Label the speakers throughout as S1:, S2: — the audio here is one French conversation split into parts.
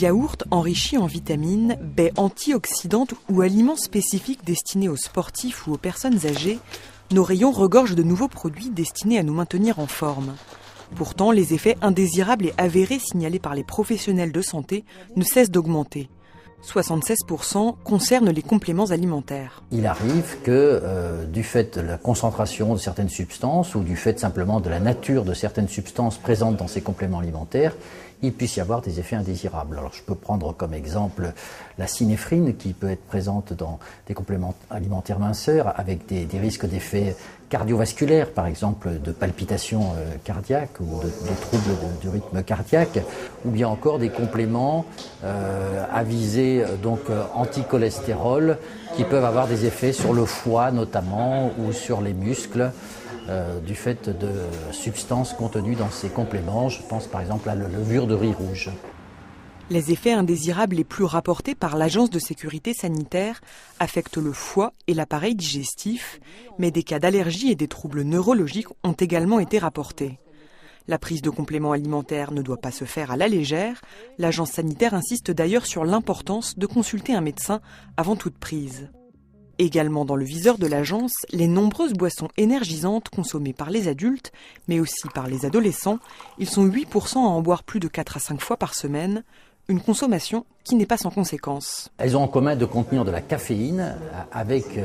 S1: Yaourt enrichi en vitamines, baies antioxydantes ou aliments spécifiques destinés aux sportifs ou aux personnes âgées, nos rayons regorgent de nouveaux produits destinés à nous maintenir en forme. Pourtant, les effets indésirables et avérés signalés par les professionnels de santé ne cessent d'augmenter. 76% concernent les compléments alimentaires.
S2: Il arrive que du fait de la concentration de certaines substances ou du fait simplement de la nature de certaines substances présentes dans ces compléments alimentaires, il puisse y avoir des effets indésirables. Alors je peux prendre comme exemple la synéphrine qui peut être présente dans des compléments alimentaires minceurs avec des risques d'effets cardiovasculaires, par exemple de palpitations cardiaques ou de troubles du rythme cardiaque, ou bien encore des compléments à visée anti-cholestérol qui peuvent avoir des effets sur le foie notamment ou sur les muscles. Du fait de substances contenues dans ces compléments. Je pense par exemple à la levure de riz rouge.
S1: Les effets indésirables les plus rapportés par l'Agence de sécurité sanitaire affectent le foie et l'appareil digestif, mais des cas d'allergie et des troubles neurologiques ont également été rapportés. La prise de compléments alimentaires ne doit pas se faire à la légère. L'Agence sanitaire insiste d'ailleurs sur l'importance de consulter un médecin avant toute prise. Également dans le viseur de l'agence, les nombreuses boissons énergisantes consommées par les adultes, mais aussi par les adolescents. Ils sont 8% à en boire plus de 4 à 5 fois par semaine, une consommation qui n'est pas sans conséquences.
S2: Elles ont en commun de contenir de la caféine, avec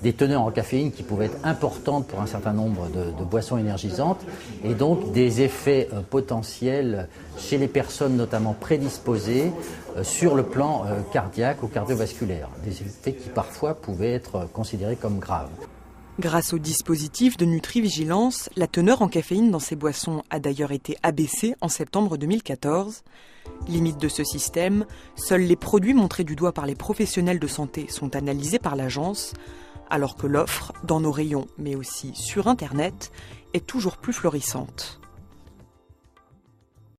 S2: des teneurs en caféine qui pouvaient être importantes pour un certain nombre de boissons énergisantes, et donc des effets potentiels chez les personnes notamment prédisposées sur le plan cardiaque ou cardiovasculaire, des effets qui parfois pouvaient être considérés comme graves.
S1: Grâce au dispositif de Nutrivigilance, la teneur en caféine dans ces boissons a d'ailleurs été abaissée en septembre 2014. Limite de ce système, seuls les produits montrés du doigt par les professionnels de santé sont analysés par l'agence, alors que l'offre, dans nos rayons mais aussi sur Internet, est toujours plus florissante.